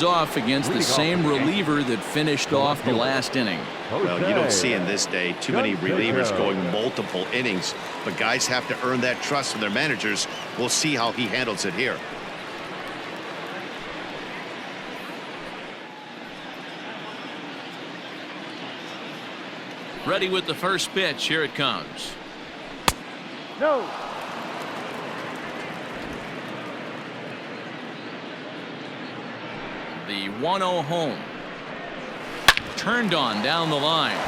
leads off against the same reliever that finished off the last inning. Well, you don't see in this day too many relievers going multiple innings, but guys have to earn that trust from their managers. We'll see how he handles it here. Ready with the first pitch. Here it comes. No. The 1-0 home. Turned on down the line.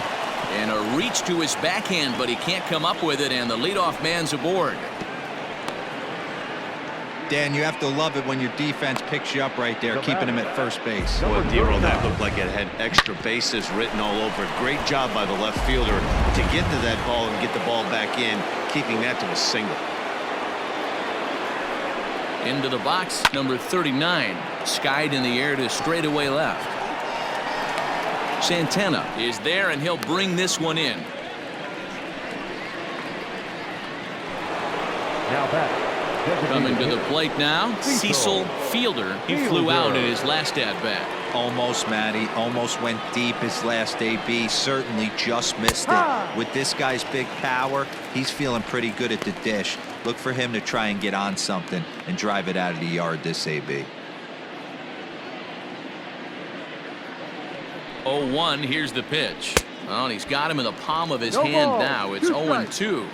And a reach to his backhand, but he can't come up with it, and the leadoff man's aboard. Dan, you have to love it when your defense picks you up right there, keeping him at first base. Well, Dero, that looked like it had extra bases written all over it. Great job by the left fielder to get to that ball and get the ball back in, keeping that to a single. Into the box, number 39, skied in the air to straightaway left. Santana is there, and he'll bring this one in. Now back. Coming to the plate now, Cecil Fielder. He flew out in his last at-bat. Almost, Matty. Almost went deep his last AB. Certainly just missed it. With this guy's big power, he's feeling pretty good at the dish. Look for him to try and get on something and drive it out of the yard this AB. 0-1, here's the pitch. Oh, and he's got him in the palm of his hand now. It's 0-2.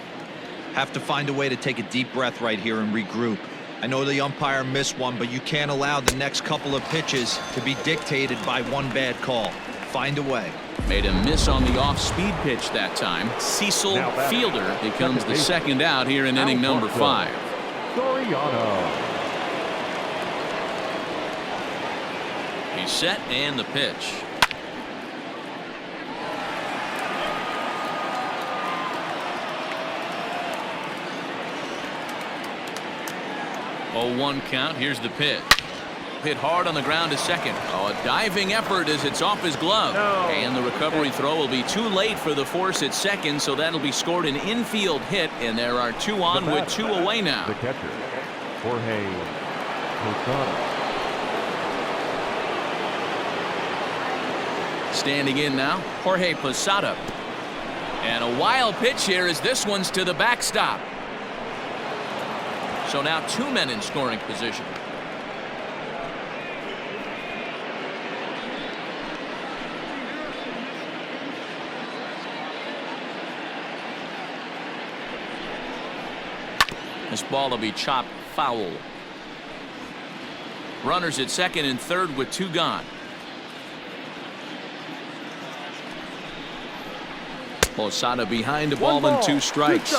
Have to find a way to take a deep breath right here and regroup. I know the umpire missed one, but you can't allow the next couple of pitches to be dictated by one bad call. Find a way. Made a miss on the off-speed pitch that time. Cecil Fielder becomes the second out here in inning number 5. He's set, and the pitch. Oh, 1 count. Here's the pitch. Hit hard on the ground to second. Oh, a diving effort as it's off his glove. And the recovery throw will be too late for the force at second, so that'll be scored an infield hit, and there are 2 on with 2 away now. The catcher, Jorge Posada. Standing in now, Jorge Posada. And a wild pitch here as this one's to the backstop. So now 2 men in scoring position. This ball will be chopped foul. Runners at second and third with 2 gone. Posada behind the ball and 2 strikes.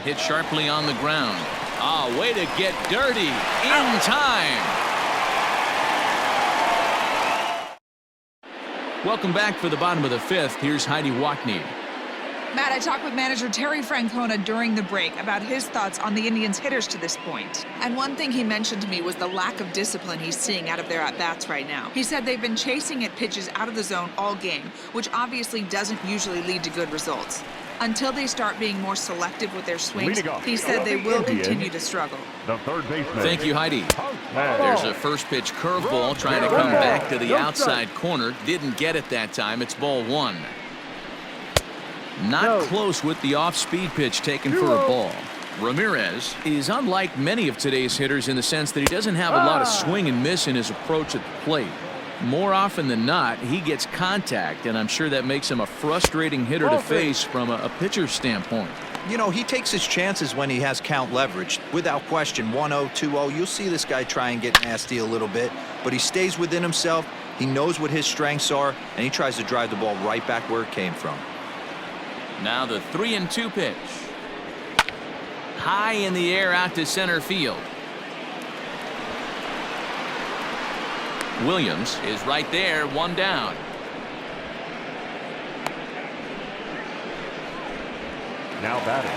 Hit sharply on the ground. Ah, way to get dirty in time. Welcome back for the bottom of the 5th. Here's Heidi Watney. Matt, I talked with manager Terry Francona during the break about his thoughts on the Indians' hitters to this point. And one thing he mentioned to me was the lack of discipline he's seeing out of their at-bats right now. He said they've been chasing at pitches out of the zone all game, which obviously doesn't usually lead to good results. Until they start being more selective with their swings, he said they will continue to struggle. The third baseman. Thank you, Heidi. There's a first pitch curveball trying to come back to the outside corner. Didn't get it that time. It's ball 1. Not close with the off-speed pitch taken for a ball. Ramirez is unlike many of today's hitters in the sense that he doesn't have a lot of swing and miss in his approach at the plate. More often than not, he gets contact, and I'm sure that makes him a frustrating hitter to face from a pitcher's standpoint. You know, he takes his chances when he has count leverage. Without question, 1-0, 2-0, you'll see this guy try and get nasty a little bit, but he stays within himself. He knows what his strengths are, and he tries to drive the ball right back where it came from. Now the 3-2 pitch. High in the air out to center field. Williams is right there, 1 down. Now batting.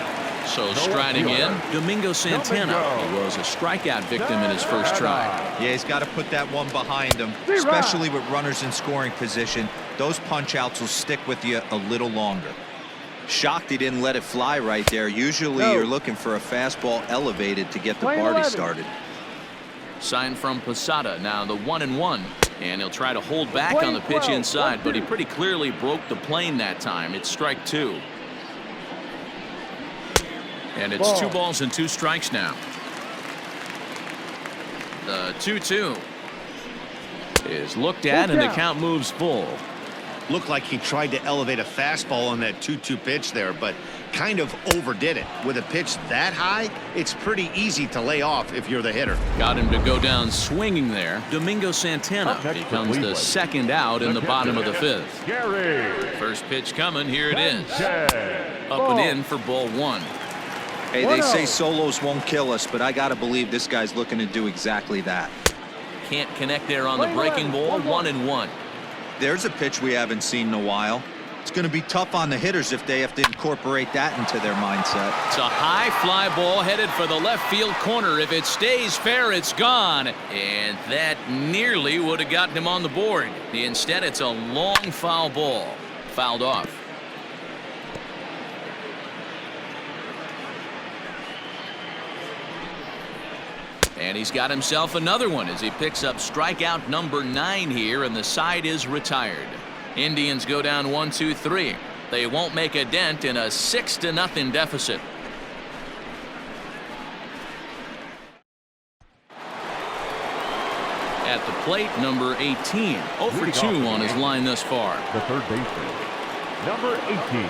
So striding in, Domingo Santana. He was a strikeout victim in his first try. Yeah, he's got to put that one behind him, especially with runners in scoring position. Those punch outs will stick with you a little longer. Shocked he didn't let it fly right there. Usually you're looking for a fastball elevated to get the party started. Sign from Posada. Now the 1-1. And he'll try to hold back on the pitch inside, but he pretty clearly broke the plane that time. It's strike 2. And it's 2 balls and 2 strikes now. The 2-2 is looked at, and the count moves full. Looked like he tried to elevate a fastball on that 2-2 pitch there, but kind of overdid it. With a pitch that high, it's pretty easy to lay off if you're the hitter. Got him to go down swinging there. Domingo Santana becomes the second out in the bottom of the 5th. First pitch coming. Here it is. Up and in for ball 1. Hey, they say solos won't kill us, but I got to believe this guy's looking to do exactly that. Can't connect there on the breaking ball. 1-1. There's a pitch we haven't seen in a while. It's going to be tough on the hitters if they have to incorporate that into their mindset. It's a high fly ball headed for the left field corner. If it stays fair, it's gone. And that nearly would have gotten him on the board. Instead, it's a long foul ball. Fouled off. And he's got himself another one as he picks up strikeout number 9 here, and the side is retired. Indians go down 1-2-3. They won't make a dent in a 6-0 deficit. At the plate, number 18. 0 for 2 on his line thus far. The third baseman, number 18.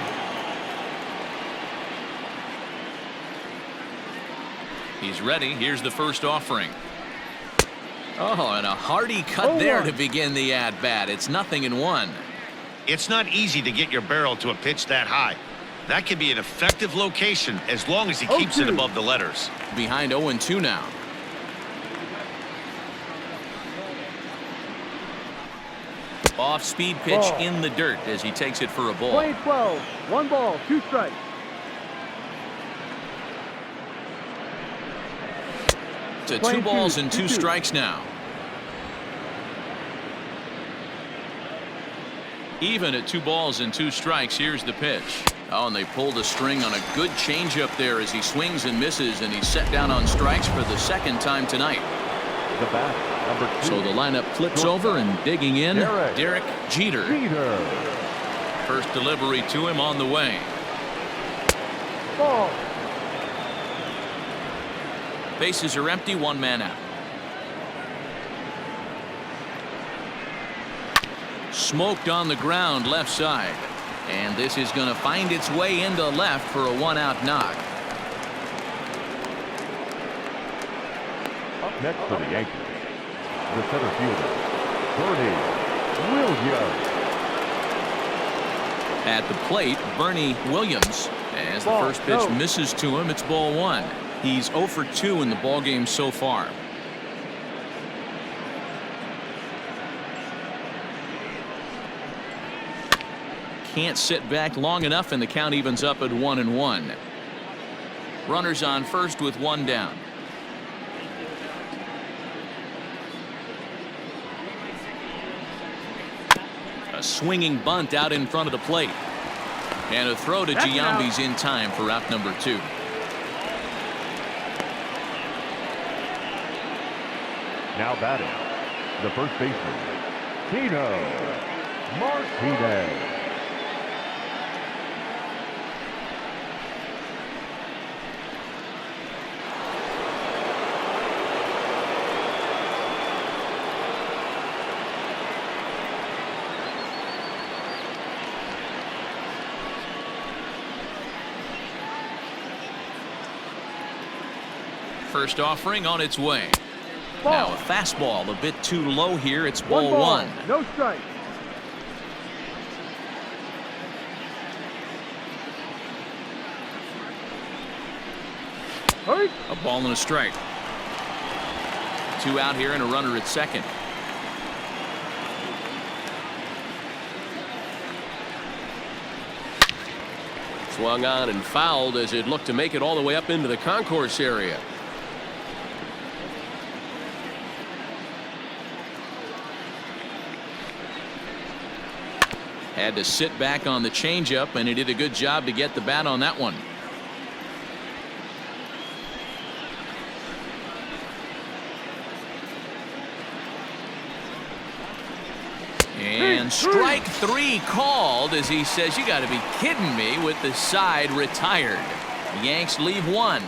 He's ready. Here's the first offering. Oh, and a hearty cut there to begin the at-bat. It's 0-1. It's not easy to get your barrel to a pitch that high. That can be an effective location as long as he keeps it above the letters. Behind 0-2 now. Off-speed pitch in the dirt as he takes it for a ball. 12, 1 ball, 2 strikes. To 2 balls and 2 strikes now. Even at 2 balls and 2 strikes. Here's the pitch. Oh, and they pulled the string on a good changeup there as he swings and misses, and he's set down on strikes for the 2nd time tonight. The bat, number 2. So the lineup flips over, and digging in, Derek Jeter. First delivery to him on the way. Ball. Bases are empty, 1 man out. Smoked on the ground left side. And this is going to find its way into left for a 1-out knock. Up next for the Yankees, the center fielder, Bernie Williams. At the plate, Bernie Williams. As the first pitch misses to him, it's ball 1. He's 0 for 2 in the ballgame so far. Can't sit back long enough, and the count evens up at 1-1. Runners on first with 1 down. A swinging bunt out in front of the plate. And a throw to Giambi's in time for out number 2. Now batting, the first baseman, Tino Martinez. First offering on its way. Now a fastball a bit too low here. It's ball 1. No strike. A ball and a strike. 2 out here and a runner at second. Swung on and fouled as it looked to make it all the way up into the concourse area. Had to sit back on the changeup, and he did a good job to get the bat on that one. And strike three called as he says, "You got to be kidding me," with the side retired. The Yanks leave one.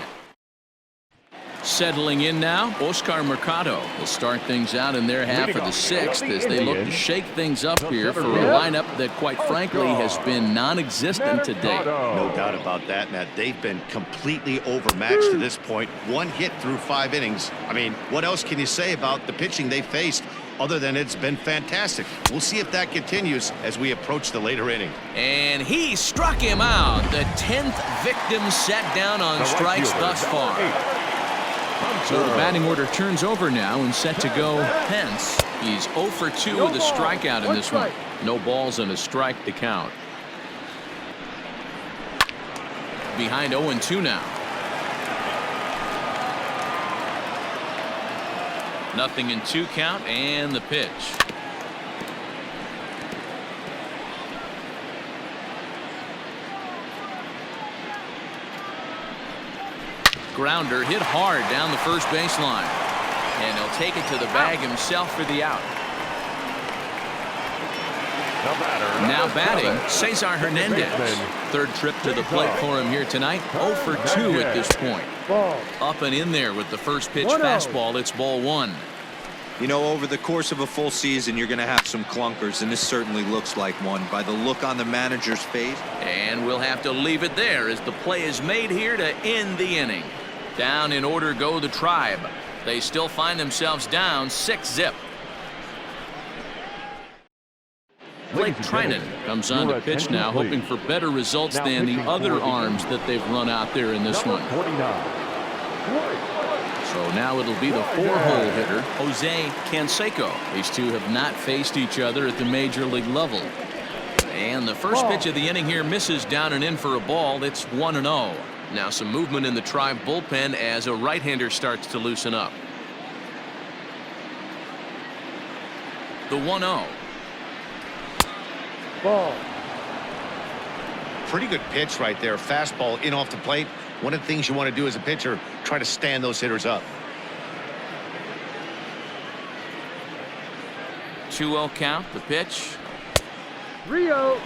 Settling in now, Oscar Mercado will start things out in their half of the sixth as they look to shake things up here for a lineup that, quite frankly, has been non-existent today. No doubt about that, Matt. They've been completely overmatched to this point. One hit through 5 innings. I mean, what else can you say about the pitching they faced other than it's been fantastic? We'll see if that continues as we approach the later inning. And he struck him out. The 10th victim set down on strikes thus far. So the batting order turns over now and set to go Pence. He's 0 for 2 with a strikeout in this one. No balls and a strike to count. Behind 0-2 now. Nothing in 2 count and the pitch. Grounder hit hard down the first baseline, and he'll take it to the bag himself for the out. Now batting, Cesar Hernandez. Third trip to the plate for him here tonight. 0 for 2 at this point. Up and in there with the first pitch fastball. It's ball 1. You know, over the course of a full season, you're going to have some clunkers, and this certainly looks like one by the look on the manager's face. And we'll have to leave it there as the play is made here to end the inning. Down in order go the Tribe. They still find themselves down 6-0. Blake Trinan comes on to pitch now, hoping for better results than the other arms that they've run out there in this one. So now it'll be the 4-hole hitter, Jose Canseco. These two have not faced each other at the major league level. And the first pitch of the inning here misses down and in for a ball. It's 1-0. Now some movement in the Tribe bullpen as a right-hander starts to loosen up. The 1-0. Ball. Pretty good pitch right there. Fastball in off the plate. One of the things you want to do as a pitcher, try to stand those hitters up. 2-0 count, the pitch. Rio.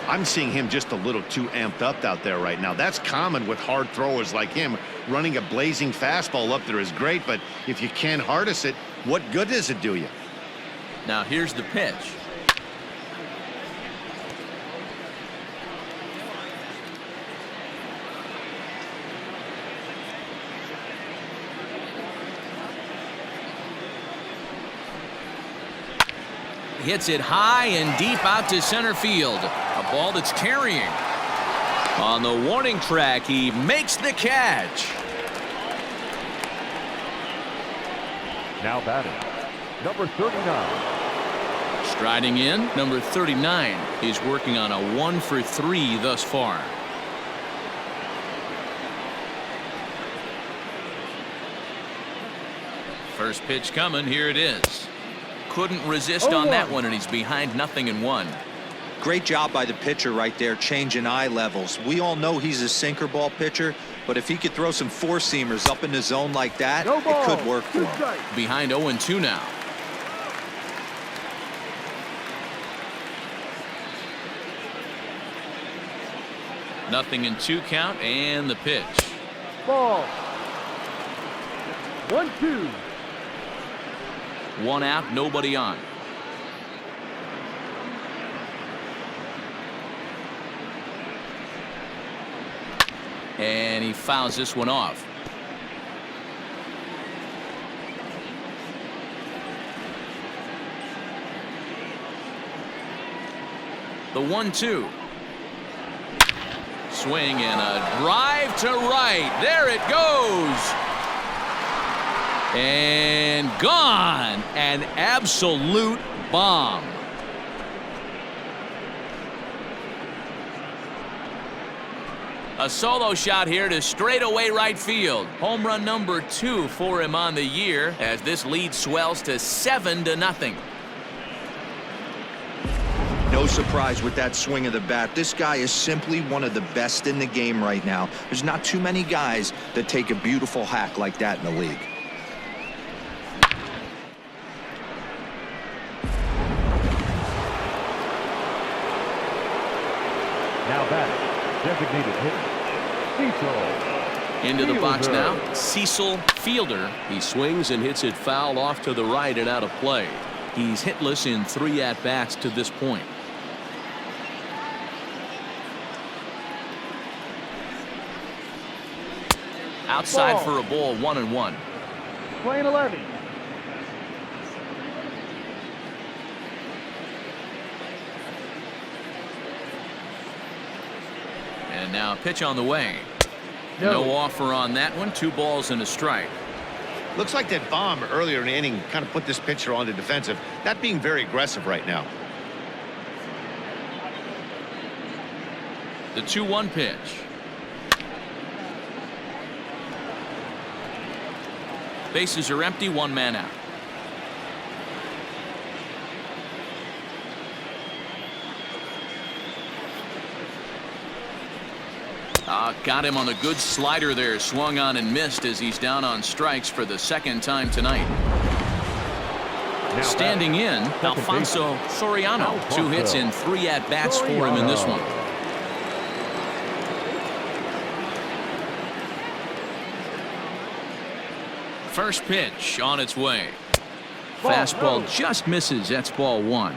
I'm seeing him just a little too amped up out there right now. That's common with hard throwers like him. Running a blazing fastball up there is great, but if you can't harness it, what good does it do you? Now here's the pitch. Hits it high and deep out to center field. A ball that's carrying. On the warning track, he makes the catch. Now batting, number 39. Striding in, number 39 is working on a 1 for 3 thus far. First pitch coming. Here it is. Couldn't resist on that one, and he's behind 0-1. Great job by the pitcher right there, changing eye levels. We all know he's a sinker ball pitcher, but if he could throw some four-seamers up in the zone like that, it could work for him. Behind 0-2 now. Nothing in 2 count and the pitch. Ball. 1-2. 1 out, nobody on. And he fouls this one off. The 1-2. Swing and a drive to right. There it goes. And gone. An absolute bomb. A solo shot here to straightaway right field. Home run number 2 for him on the year as this lead swells to 7-0. No surprise with that swing of the bat. This guy is simply one of the best in the game right now. There's not too many guys that take a beautiful hack like that in the league. Now batting, designated hitter, Cecil. Into the box Fielder. now, Cecil Fielder. He swings and hits it foul off to the right and out of play. He's hitless in 3 at-bats to this point. Outside Ball. for a ball, 1-1. Playing 11. And now a pitch on the way. No offer on that one. 2 balls and a strike. Looks like that bomb earlier in the inning kind of put this pitcher on the defensive, not being very aggressive right now. The 2-1 pitch. Bases are empty, 1 man out. Got him on a good slider there. Swung on and missed as he's down on strikes for the 2nd time tonight. Now Standing in, second Alfonso Soriano. 2 hits in 3 at-bats for him in this one. First pitch on its way. Fastball just misses. That's ball 1.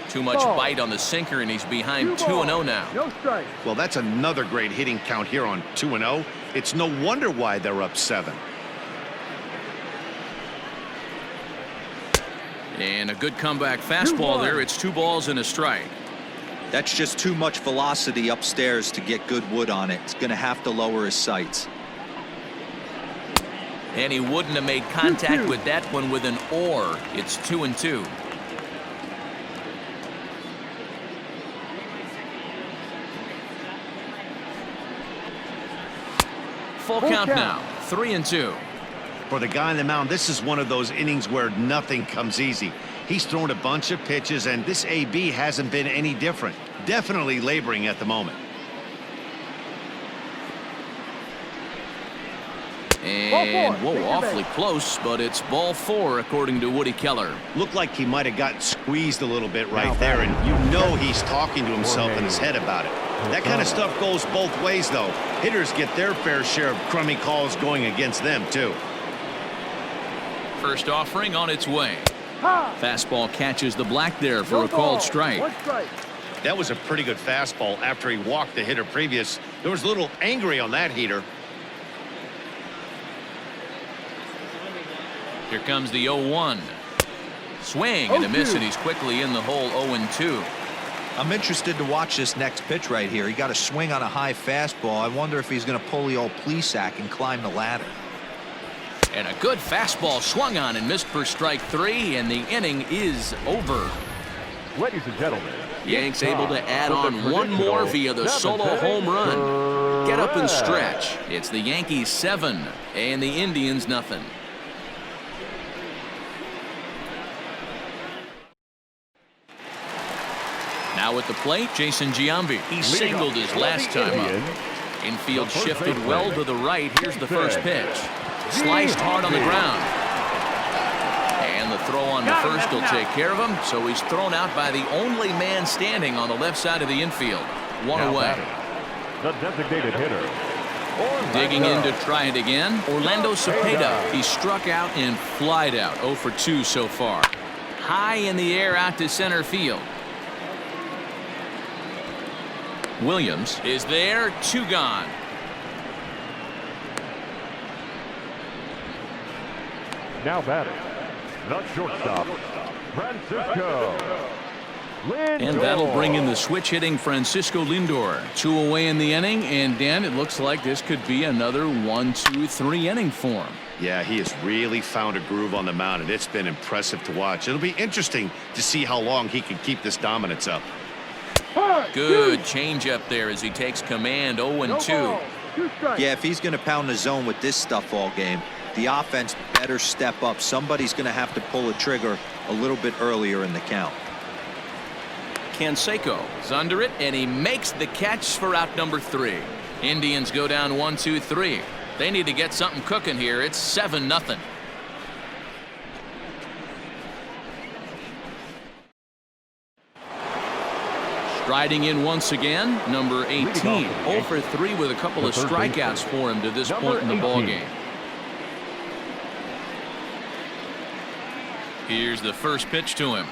Too much bite on the sinker, and he's behind 2-0 now. No strike. Well, that's another great hitting count here on 2-0. It's no wonder why they're up 7. And a good comeback fastball there. It's 2 balls and a strike. That's just too much velocity upstairs to get good wood on it. It's going to have to lower his sights. And he wouldn't have made contact with that one with an or. It's 2-2. Full count now. 3-2. For the guy on the mound, this is one of those innings where nothing comes easy. He's thrown a bunch of pitches, and this AB hasn't been any different. Definitely laboring at the moment. And, whoa, awfully close, but it's ball 4, according to Woody Keller. Looked like he might have gotten squeezed a little bit right there, and you know he's talking to himself in his head about it. That kind of stuff goes both ways, though. Hitters get their fair share of crummy calls going against them, too. First offering on its way. Fastball catches the black there for a called strike. 1 strike. That was a pretty good fastball after he walked the hitter previous. There was a little angry on that heater. Here comes the 0-1. Swing and a miss, and he's quickly in the hole. 0-2. I'm interested to watch this next pitch right here. He got a swing on a high fastball. I wonder if he's going to pull the old Plesac and climb the ladder. And a good fastball swung on and missed for strike 3, and the inning is over. Ladies and gentlemen, Yanks able to add on 1 more via the solo home run. Get up and stretch. It's the Yankees 7 and the Indians nothing. Now at the plate, Jason Giambi. He singled his last time up. Infield shifted well to the right. Here's the first pitch. Sliced hard on the ground. And the throw on to first will take care of him. So he's thrown out by the only man standing on the left side of the infield. 1 away. The designated hitter. Digging in to try it again. Orlando Cepeda. He struck out and flied out. 0 for 2 so far. High in the air out to center field. Williams is there. 2 gone. Now batting, the shortstop, Francisco Lindor. And that'll bring in the switch hitting Francisco Lindor. 2 away in the inning, and Dan, it looks like this could be another 1, 2, 3 inning for him. Yeah, he has really found a groove on the mound, and it's been impressive to watch. It'll be interesting to see how long he can keep this dominance up. Good change up there as he takes command. 0-2. 2 strikes. Yeah, if he's going to pound the zone with this stuff all game, the offense better step up. Somebody's going to have to pull a trigger a little bit earlier in the count. Canseco is under it, and he makes the catch for out number 3. Indians go down 1-2-3. They need to get something cooking here. It's 7-0. Striding in once again, number 18. 0 for 3 with a couple of strikeouts for him to this point in the ballgame. Here's the first pitch to him.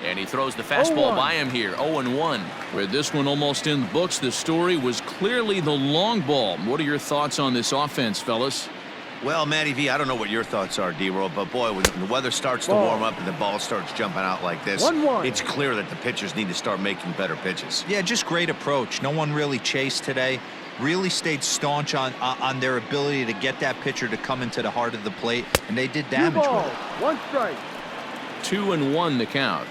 And he throws the fastball by him here. 0-1. With this one almost in the books, the story was clearly the long ball. What are your thoughts on this offense, fellas? Well, Matty V, I don't know what your thoughts are, D-Roll, but boy, when the weather starts to warm up and the ball starts jumping out like this, 1-1. it's clear that the pitchers need to start making better pitches. Yeah, just great approach. No one really chased today. Really stayed staunch on their ability to get that pitcher to come into the heart of the plate, and they did damage with it. 1 strike. 2-1 the count.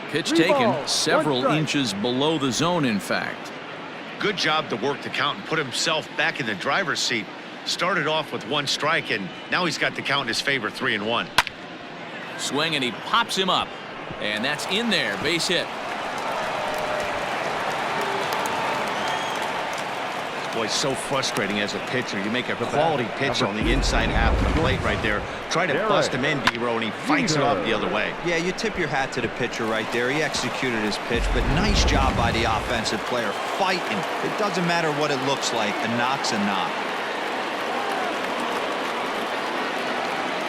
Pitch taken several inches below the zone, in fact. Good job to work the count and put himself back in the driver's seat. Started off with 1 strike, and now he's got the count in his favor, 3-1. Swing, and he pops him up. And that's in there. Base hit. Boy, so frustrating as a pitcher. You make a quality pitch on the inside half of the plate right there. Try to bust him in, D-Row, and he fights it off the other way. Yeah, you tip your hat to the pitcher right there. He executed his pitch, but nice job by the offensive player fighting. It doesn't matter what it looks like. A knock's a knock.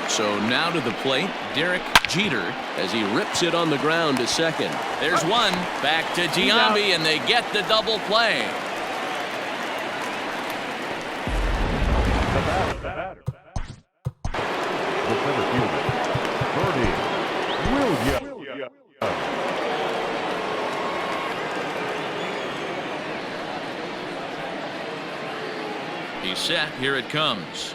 So now to the plate, Derek Jeter, as he rips it on the ground to second. There's one. Back to Giambi, and they get the double play. The center fielder, Bernie Williams. He's set. Here it comes.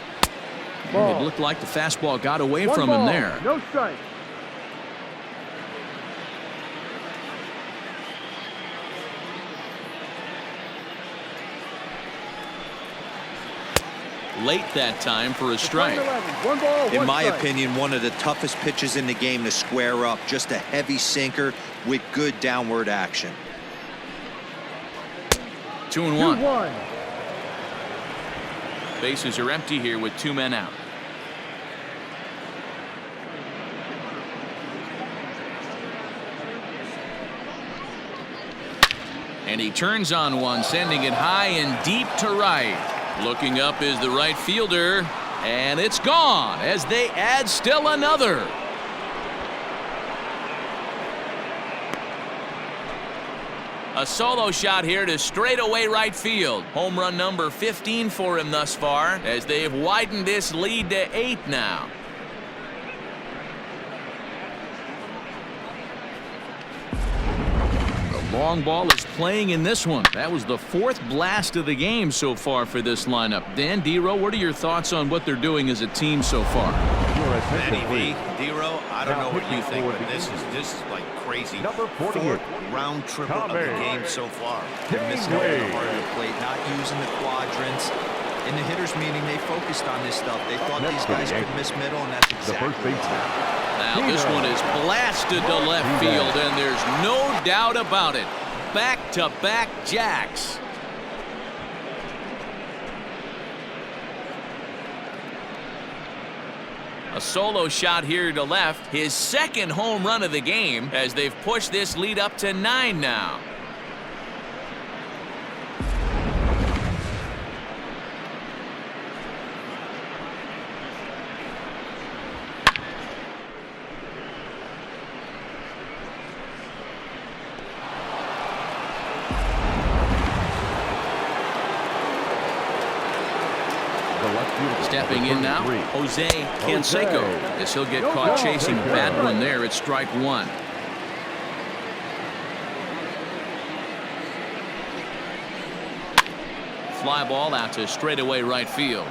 Ball. It looked like the fastball got away from him there. No strike. Late that time for a strike. 1 ball, 1 In my strike. opinion, one of the toughest pitches in the game to square up. Just a heavy sinker with good downward action. 2-1. 2-1. Bases are empty here with 2 men out. And he turns on one, sending it high and deep to right. Looking up is the right fielder, and it's gone as they add still another. A solo shot here to straightaway right field. Home run number 15 for him thus far, as they've widened this lead to 8 now. The long ball is playing in this one. That was the 4th blast of the game so far for this lineup. Dan, D-Row, what are your thoughts on what they're doing as a team so far? Matty V, D-Row, I don't know what you think, but this is like crazy. Number 48. 4th round trip of the game so far. They're missing over the heart of the plate, not using the quadrants. In the hitters meeting, they focused on this stuff. They thought these guys could miss middle, and that's exactly first baseman. what happened. Now this one is blasted to left field, and there's no doubt about it. Back-to-back jacks. A solo shot here to left, his 2nd home run of the game, as they've pushed this lead up to 9 now. Stepping in now, Jose Canseco, as he'll get caught chasing a bad one there at strike 1. Fly ball out to straightaway right field.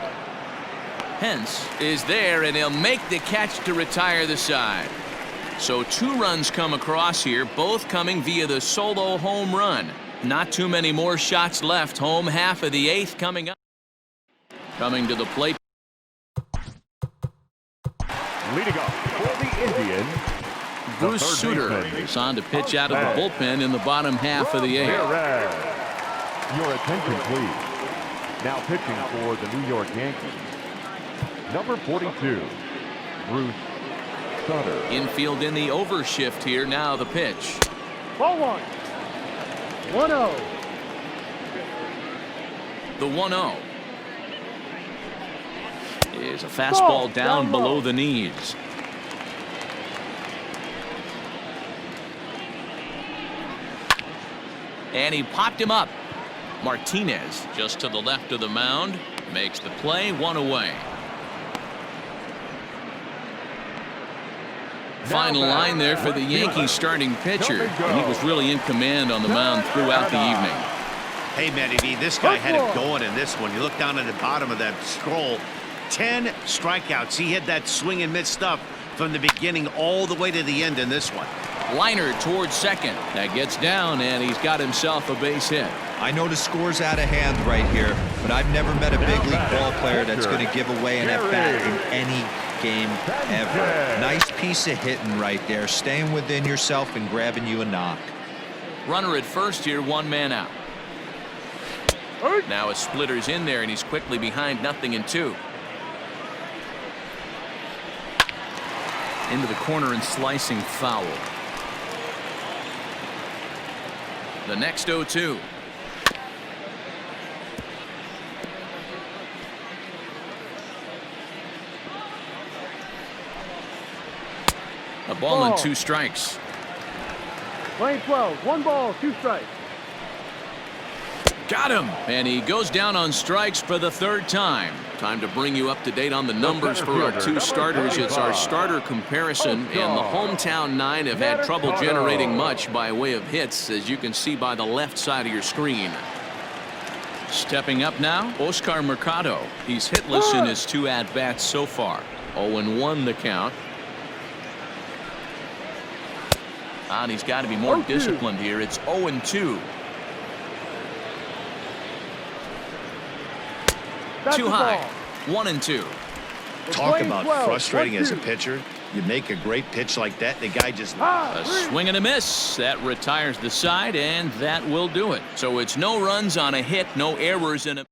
Hence is there, and he'll make the catch to retire the side. So 2 runs come across here, both coming via the solo home run. Not too many more shots left. Home half of the 8th coming up. Coming to the plate. Leading up for the Indians, Bruce Sutter is on to pitch out of the bullpen in the bottom half of the 8th. Your attention, please. Now pitching for the New York Yankees, number 42, Bruce Sutter. Infield in the overshift here. Now the pitch. Ball 1. 1-0. The 1-0 is a fastball down below the knees. And he popped him up. Martinez just to the left of the mound makes the play. 1 away. Final line there for the Yankees starting pitcher, and he was really in command on the mound throughout the evening. Hey, Matty V, this guy had it going in this one. You look down at the bottom of that scroll. 10 strikeouts. He had that swing and miss stuff from the beginning all the way to the end in this one. Liner towards second. That gets down, and he's got himself a base hit. I know the score's out of hand right here, but I've never met a big league ball player that's going to give away an at-bat in any game ever. Nice piece of hitting right there, staying within yourself and grabbing you a knock. Runner at first here, 1 man out. Now a splitter's in there, and he's quickly behind 0-2. Into the corner and slicing foul. The next 0-2. A ball and 2 strikes. Lane 12. 1 ball, 2 strikes. Got him, and he goes down on strikes for the 3rd time. Time to bring you up to date on the numbers for our 2 starters. It's our starter comparison, and the hometown 9 have had trouble generating much by way of hits, as you can see by the left side of your screen. Stepping up now, Oscar Mercado. He's hitless in his 2 at-bats so far. 0-1 the count. And he's got to be more disciplined here. It's 0-2. Too high. 1-2. Talk about frustrating as a pitcher. You make a great pitch like that, the guy just... A swing and a miss. That retires the side, and that will do it. So it's no runs on a hit, no errors in a...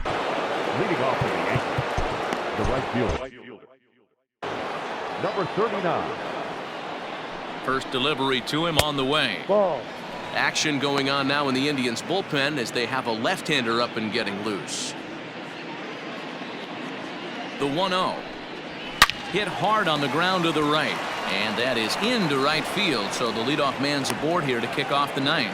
Leading off for the Yankees, the right fielder, number 39. First delivery to him on the way. Ball. Action going on now in the Indians bullpen as they have a left-hander up and getting loose. The 1-0. Hit hard on the ground to the right, and that is into right field, so the leadoff man's aboard here to kick off the 9th.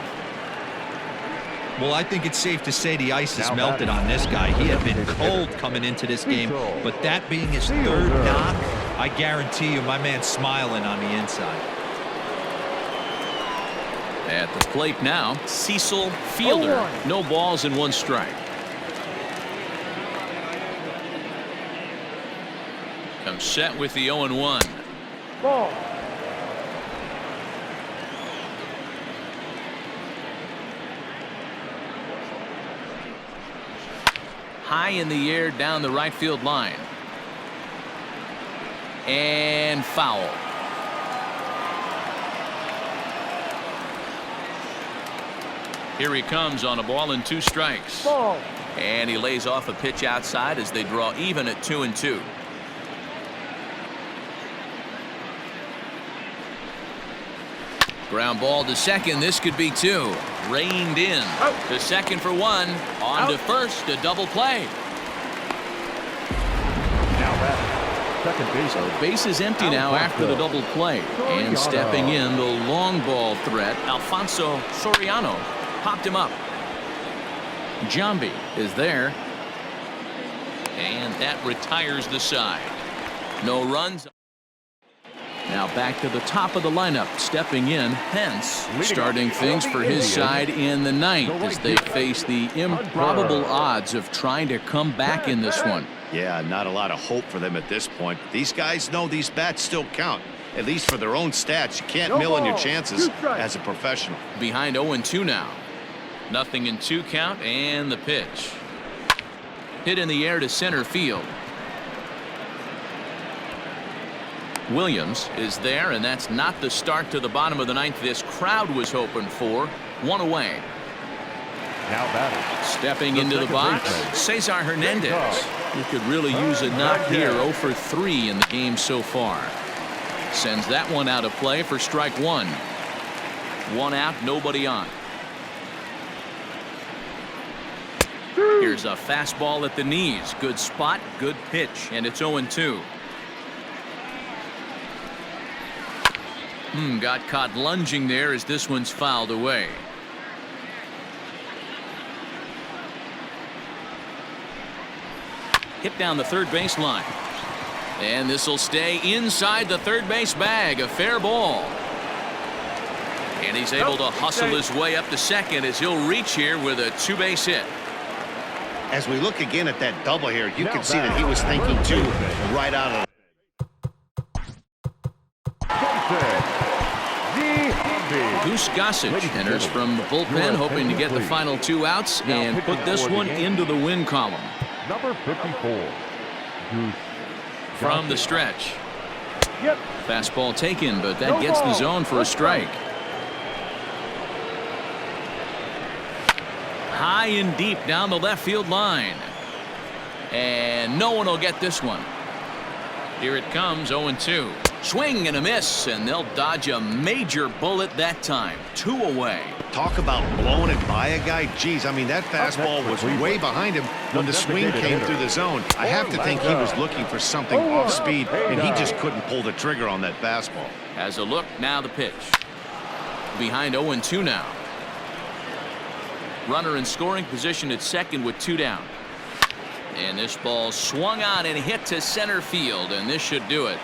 Well, I think it's safe to say the ice is melted on this guy. He had been cold coming into this game, but that being his 3rd knock, I guarantee you my man's smiling on the inside. At the plate now, Cecil Fielder. No balls and 1 strike. Comes set with the 0-1. Ball. High in the air down the right field line. And foul. Here he comes on a ball and 2 strikes. Ball. And he lays off a pitch outside as they draw even at 2-2. Ground ball to second. This could be 2. Reined in. To second for 1. On to first. A double play. Now back, second base. So base is empty now after the double play. And stepping in, the long ball threat, Alfonso Soriano. Popped him up. Jambi is there. And that retires the side. No runs. Now back to the top of the lineup. Stepping in, Pence. Starting things for his side in the 9th as they face the improbable odds of trying to come back in this one. Yeah, not a lot of hope for them at this point. These guys know these bats still count, at least for their own stats. You can't mill in your chances as a professional. Behind 0-2 now. 0-2 count, and the pitch. Hit in the air to center field. Williams is there, and that's not the start to the bottom of the ninth this crowd was hoping for. One away. Now batting. Stepping into the box, Cesar Hernandez. He could really use a knock here. 0 for 3 in the game so far. Sends that one out of play for strike one. One out, nobody on. Here's a fastball at the knees. Good spot, good pitch, and it's 0-2. Got caught lunging there as this one's fouled away. Hit down the third base line. And this will stay inside the third base bag. A fair ball. And he's able to hustle his way up to second as he'll reach here with a two-base hit. As we look again at that double here, you can see that he was thinking too right out of Goose Gossage enters from the bullpen, hoping to get the final 2 outs and put this one into the win column. Number 54. Goose From the stretch. Fastball taken, but that gets the zone for a strike. High and deep down the left field line. And no one will get this one. Here it comes, 0-2. Swing and a miss, and they'll dodge a major bullet that time. 2 away. Talk about blowing it by a guy. Geez, I mean, that fastball was way behind him when the swing came through the zone. I have to think he was looking for something off speed, and he just couldn't pull the trigger on that fastball. Has a look, now the pitch. Behind 0-2 now. Runner in scoring position at second with 2 down. And this ball swung on and hit to center field, and this should do it.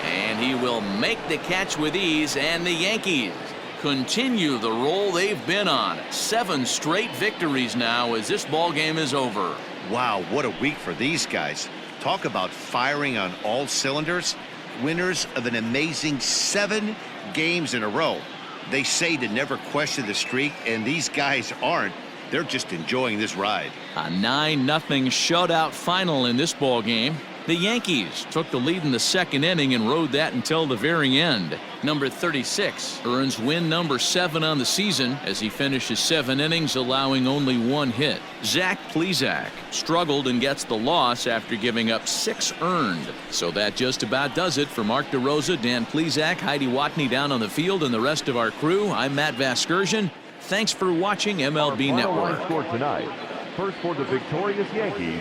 And he will make the catch with ease, and the Yankees continue the roll they've been on. 7 straight victories now as this ball game is over. Wow, what a week for these guys. Talk about firing on all cylinders. Winners of an amazing 7 games in a row. They say to never question the streak, and these guys aren't. They're just enjoying this ride. A 9-0 shutout final in this ball game. The Yankees took the lead in the second inning and rode that until the very end. Number 36 earns win number 7 on the season as he finishes 7 innings, allowing only 1 hit. Zach Plesac struggled and gets the loss after giving up 6 earned. So that just about does it for Mark DeRosa, Dan Plesac, Heidi Watney down on the field, and the rest of our crew. I'm Matt Vasgersian. Thanks for watching MLB Network. Score tonight. First for the victorious Yankees.